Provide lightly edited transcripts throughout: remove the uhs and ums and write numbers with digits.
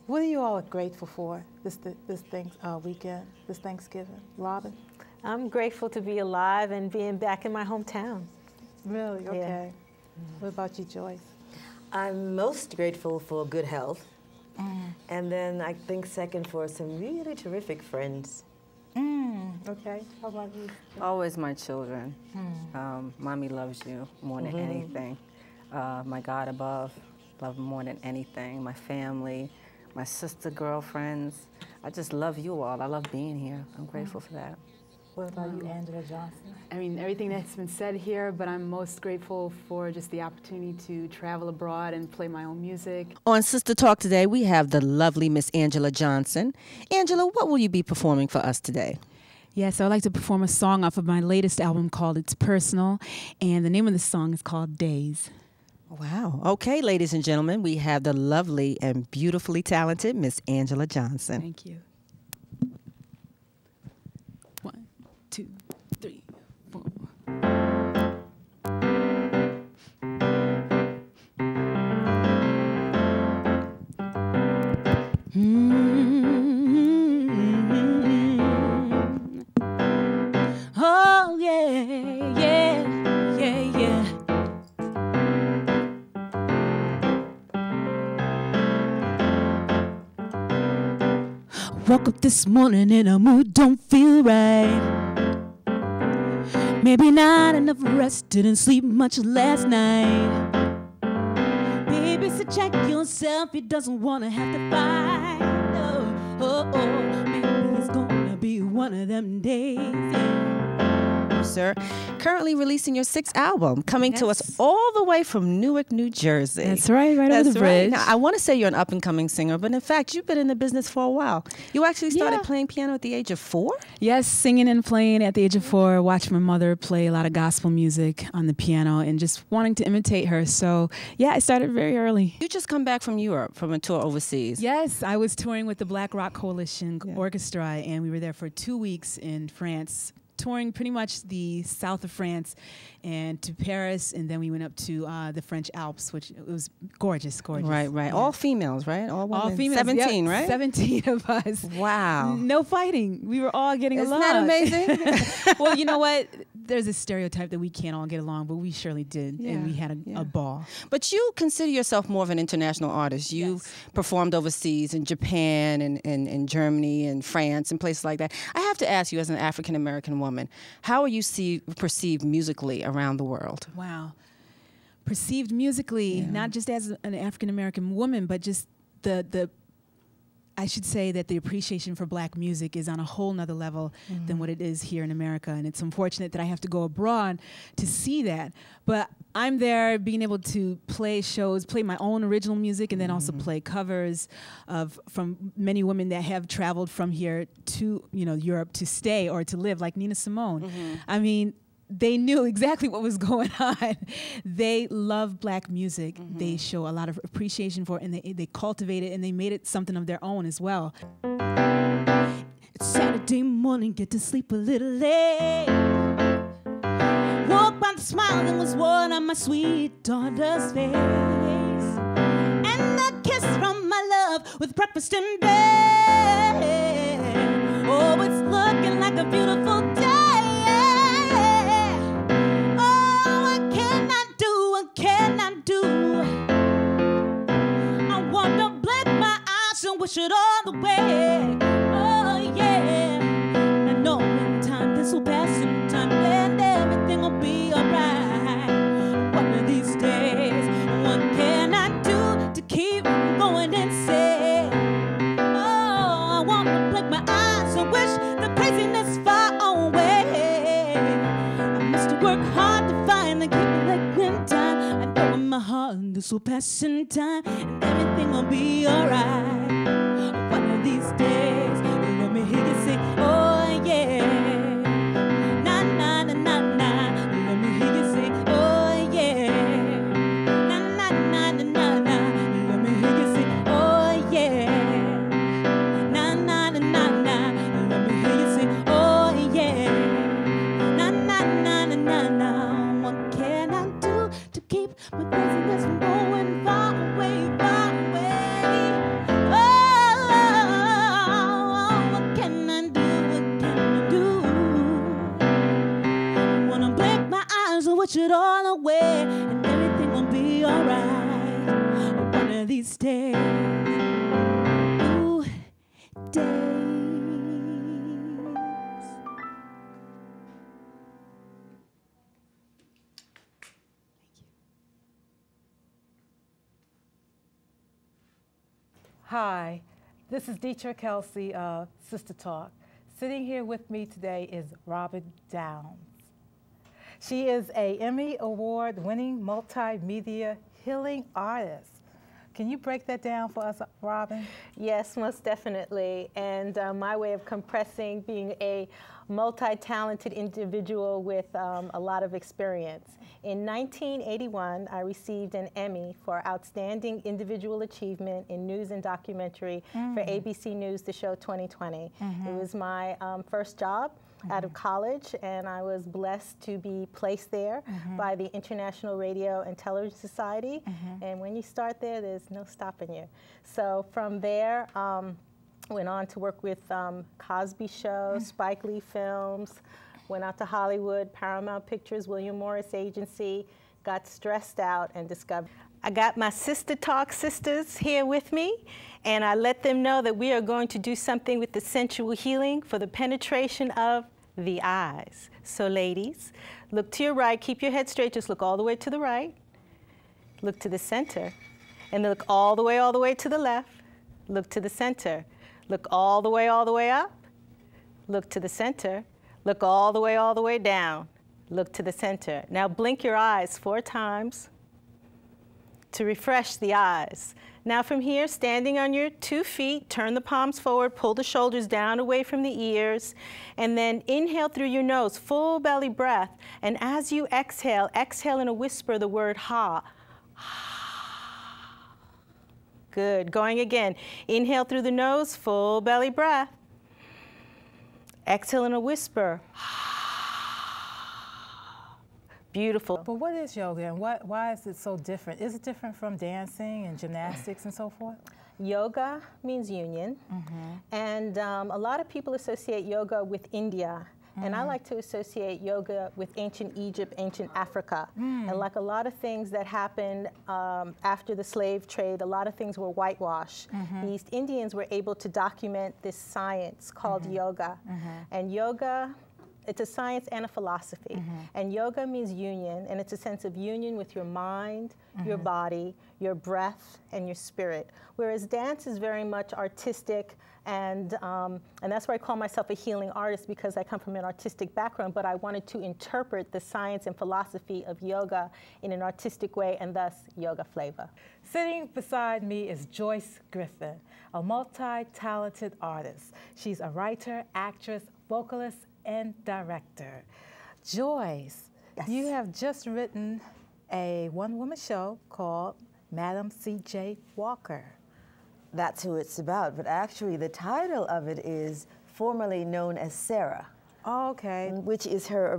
What are you all grateful for this weekend, this Thanksgiving? Robin? I'm grateful to be alive and being back in my hometown. Really? Okay. Yeah. What about you, Joyce? I'm most grateful for good health. And then I think second for some really terrific friends. Okay. How about you? Always my children. Mommy loves you more than anything. My God above, love more than anything. My family, my sister, girlfriends. I just love you all. I love being here. I'm grateful for that. What about you, Angela Johnson? I mean, everything that's been said here, but I'm most grateful for just the opportunity to travel abroad and play my own music. On Sister Talk today, we have the lovely Miss Angela Johnson. Angela, what will you be performing for us today? Yes, I'd like to perform a song off of my latest album called It's Personal, and the name of the song is called Days. Wow. Okay, ladies and gentlemen, we have the lovely and beautifully talented Miss Angela Johnson. Thank you. 1, 2, 3, 4. Oh yeah, yeah, yeah, yeah. Woke up this morning in a mood, don't feel right. Maybe not enough rest, didn't sleep much last night. Baby, so check yourself, he doesn't wanna have to fight. Oh, maybe it's gonna be one of them days. Yeah. Sir, currently releasing your 6th album, coming to us all the way from Newark, New Jersey. That's right, right over the bridge. Now, I want to say you're an up-and-coming singer, but in fact, you've been in the business for a while. You actually started playing piano at the age of 4? Yes, singing and playing at the age of 4. Watched my mother play a lot of gospel music on the piano and just wanting to imitate her. So, yeah, I started very early. You just come back from Europe, from a tour overseas. Yes, I was touring with the Black Rock Coalition Orchestra, and we were there for 2 weeks in France, touring pretty much the south of France and to Paris, and then we went up to the French Alps, which it was gorgeous, gorgeous. Right, right. Yeah. All females, right? All women. All females. 17, right? 17 of us. Wow. No fighting. We were all getting along. Isn't that amazing? Well, you know what? There's a stereotype that we can't all get along, but we surely did, and we had a ball. But you consider yourself more of an international artist. You performed overseas in Japan and Germany and France and places like that. I have to ask you, as an African-American woman, how are you perceived musically around the world? Wow. Perceived musically, not just as an African-American woman, but just I should say that the appreciation for black music is on a whole nother level than what it is here in America. And it's unfortunate that I have to go abroad to see that. But I'm there being able to play shows, play my own original music, and then also play covers from many women that have traveled from here to Europe to stay or to live, like Nina Simone. I mean, they knew exactly what was going on. They love black music. They show a lot of appreciation for it, and they cultivate it, and they made it something of their own as well. It's Saturday morning, get to sleep a little late. Woke by the smile that was worn on my sweet daughter's face, and a kiss from my love with breakfast in bed. Oh, it's looking like a beautiful day. Wish it all away. Oh yeah. I know in time this will pass, in time and everything will be alright. One of these days, what can I do to keep going insane? Oh, I wanna blink my eyes and wish the craziness far away. I must work hard to find the keep it like when time. I know in my heart this will pass in time and everything will be alright. One of these days, let me hear you say, oh yeah. Na na na na na. Let me hear you say, oh yeah. Na na na na na na. Let me hear you say, oh yeah. Na na na na na. Let me hear you say, oh yeah. Na na na na na na. What can I do to keep my craziness from going far away, far away? Hi, this is Dietra, Kelsey of Sister Talk. Sitting here with me today is Robin Downes. She is a Emmy Award-winning multimedia healing artist. Can you break that down for us, Robin? Yes, most definitely. And my way of compressing being a multi-talented individual with a lot of experience. In 1981, I received an Emmy for Outstanding Individual Achievement in News and Documentary for ABC News, the show 2020. It was my first job out of college, and I was blessed to be placed there by the International Radio and Television Society. And when you start there, there's no stopping you. So from there, went on to work with Cosby Show, Spike Lee Films, went out to Hollywood, Paramount Pictures, William Morris Agency, got stressed out and discovered. I got my Sister Talk sisters here with me, and I let them know that we are going to do something with the sensual healing for the penetration of the eyes. So ladies, look to your right, keep your head straight, just look all the way to the right, look to the center, and look all the way to the left, look to the center, look all the way up, look to the center, look all the way down, look to the center. Now blink your eyes 4 times to refresh the eyes. Now from here, standing on your 2 feet, turn the palms forward, pull the shoulders down away from the ears, and then inhale through your nose, full belly breath. And as you exhale, exhale in a whisper the word ha. Good, going again. Inhale through the nose, full belly breath. Exhale in a whisper. Beautiful. But what is yoga and why is it so different? Is it different from dancing and gymnastics and so forth? Yoga means union, and a lot of people associate yoga with India, and I like to associate yoga with ancient Egypt, ancient Africa. And like a lot of things that happened after the slave trade, a lot of things were whitewashed. The East Indians were able to document this science called yoga, and yoga, it's a science and a philosophy. And yoga means union, and it's a sense of union with your mind, your body, your breath, and your spirit. Whereas dance is very much artistic, and that's why I call myself a healing artist, because I come from an artistic background, but I wanted to interpret the science and philosophy of yoga in an artistic way, and thus YOGAFLAVA. Sitting beside me is JOYCE GRIFFEN, a multi-talented artist. She's a writer, actress, vocalist, and director. Joyce, you have just written a one-woman show called Madam C.J. Walker. That's who it's about, but actually the title of it is formerly known as Sarah. Oh, okay. Which is her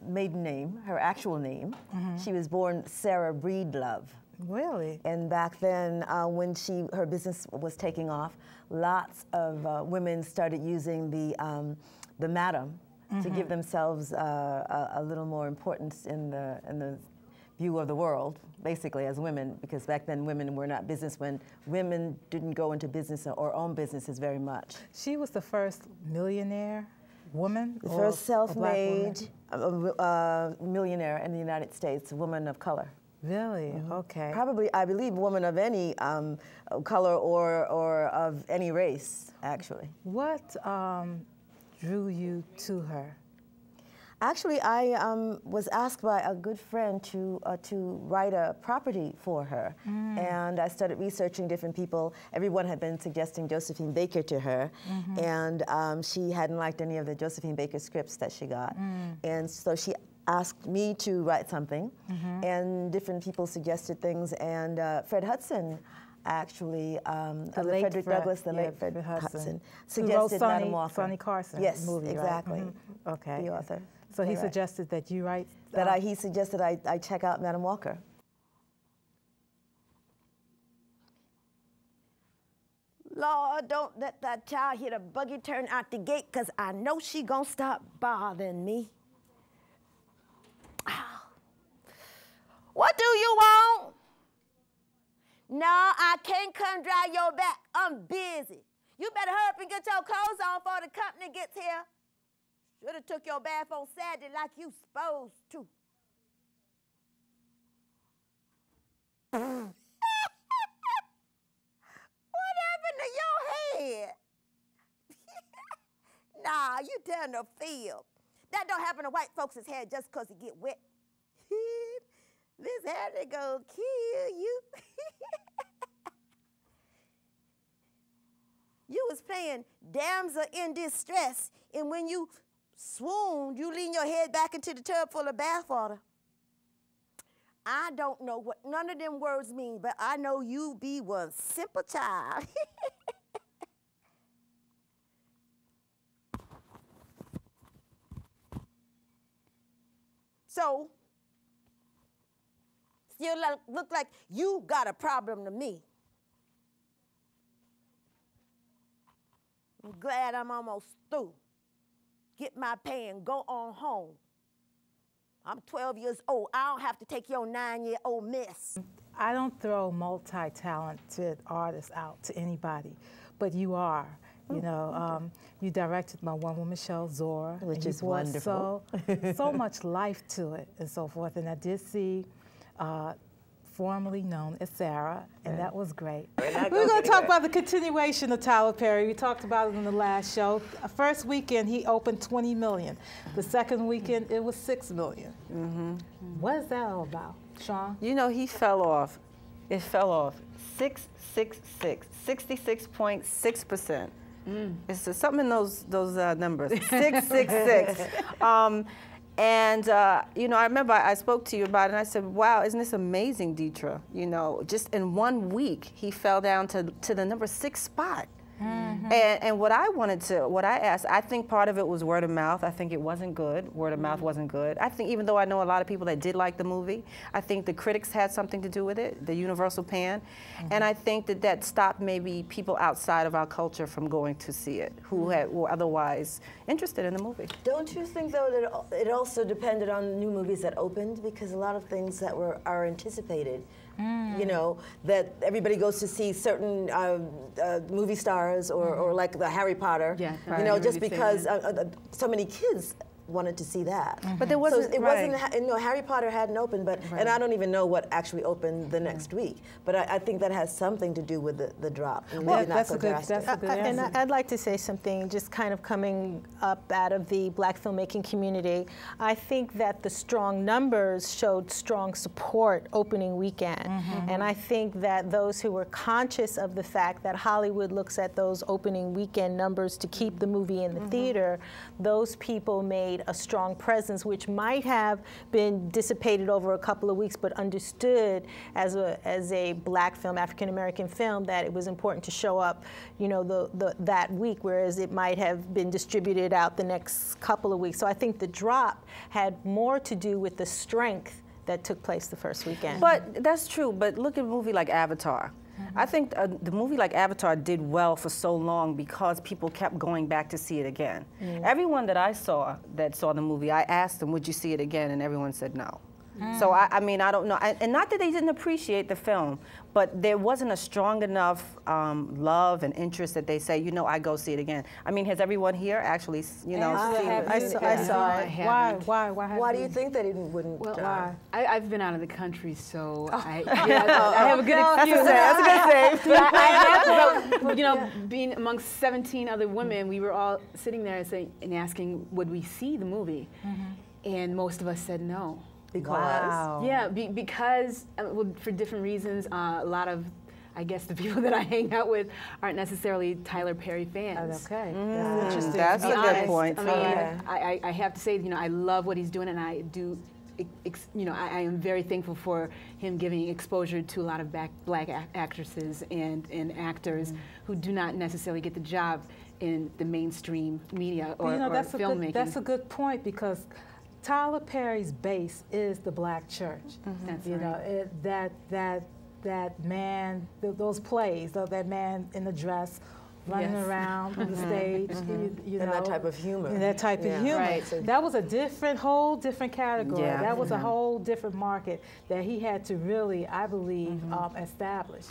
maiden name, her actual name. She was born Sarah Breedlove. Really? And back then, when her business was taking off, lots of women started using the madam to give themselves a little more importance in the view of the world, basically as women, because back then women were not business when women didn't go into business or own businesses very much. She was the first millionaire woman? The first self-made millionaire in the United States, a woman of color. Really? Okay. Probably, I believe, woman of any color or of any race, actually. What drew you to her? Actually, I was asked by a good friend to write a property for her, and I started researching different people. Everyone had been suggesting Josephine Baker to her, and she hadn't liked any of the Josephine Baker scripts that she got, and so she asked me to write something, and different people suggested things, and Fred Hudson actually, the late Frederick Douglass, the late Fred Hudson, suggested Madam Walker. Sonny Carson yes, movie, exactly. Right? Okay. The author. So he suggested that you write... he suggested I check out Madam Walker. Lord, don't let that child hit a buggy turn out the gate, because I know she gonna stop bothering me. Ow. What do you want? No, I can't come dry your back. I'm busy. You better hurry up and get your clothes on before the company gets here. Should have took your bath on Saturday like you supposed to. What you down the field. That don't happen to white folks' hair just because it get wet. This hair they gonna kill you. You was playing damsel in distress, and when you swooned, you lean your head back into the tub full of bathwater. I don't know what none of them words mean, but I know you be one simple child. So, still look like you got a problem to me. I'm glad I'm almost through. Get my pay and go on home. I'm 12 years old. I don't have to take your 9-year-old mess. I don't throw multi-talented artists out to anybody, but you are. You know, you directed my one-woman show, Zora. Which is wonderful. So much life to it and so forth. And I did see formerly known as Sarah, and that was great. We're going to talk about the continuation of Tyler Perry. We talked about it in the last show. First weekend, he opened 20 million. The second weekend, it was 6 million. What is that all about, Shawn? You know, he fell off. It fell off. 66.6%. It's something in those numbers. 666. And you know, I remember I spoke to you about it, and I said, "Wow, isn't this amazing, Dietra?" You know, just in 1 week, he fell down to the number 6 spot. And what I asked, I think part of it was word of mouth. I think it wasn't good. Word of mouth wasn't good. I think even though I know a lot of people that did like the movie, I think the critics had something to do with it, the universal pan. And I think that stopped maybe people outside of our culture from going to see it, who were otherwise interested in the movie. Don't you think, though, that it also depended on new movies that opened? Because a lot of things that are anticipated, you know, that everybody goes to see certain movie stars or like the Harry Potter, you know, just because so many kids wanted to see that. But there wasn't, so it wasn't, you know, Harry Potter hadn't opened, but, and I don't even know what actually opened the next week, but I think that has something to do with the drop. Well, that's a good answer. And I'd like to say something just kind of coming up out of the black filmmaking community. I think that the strong numbers showed strong support opening weekend. And I think that those who were conscious of the fact that Hollywood looks at those opening weekend numbers to keep the movie in the theater, those people made a strong presence, which might have been dissipated over a couple of weeks, but understood as a black film, African-American film, that it was important to show up, you know, that week, whereas it might have been distributed out the next couple of weeks. So I think the drop had more to do with the strength that took place the first weekend. But that's true, but look at a movie like Avatar. I think the movie like Avatar did well for so long because people kept going back to see it again. Everyone that I saw that saw the movie, I asked them, would you see it again? And everyone said no. So I mean, I don't know. And not that they didn't appreciate the film, but there wasn't a strong enough love and interest that they say, you know, I go see it again. I mean, has everyone here actually, you know, seen it? I saw it. Why do you think that it wouldn't? Well, I've been out of the country, so I have a good excuse. That's a good save. But I have to, you know, being amongst 17 other women, we were all sitting there and asking, would we see the movie? And most of us said no. Because? Yeah, because well, for different reasons. A lot of, I guess, the people that I hang out with aren't necessarily Tyler Perry fans. Okay. That's interesting. That's a good point. I mean, I have to say, you know, I love what he's doing, and I do, you know, I am very thankful for him giving exposure to a lot of black actresses and actors who do not necessarily get the job in the mainstream media or, filmmaking. That's a good point, because Tyler Perry's base is the black church. That's you know, that man, those plays, that man in the dress, running around on the stage, you know, and that type of humor. And that type of humor. Right. That was a whole different category. Yeah. That was a whole different market that he had to really, I believe, establish.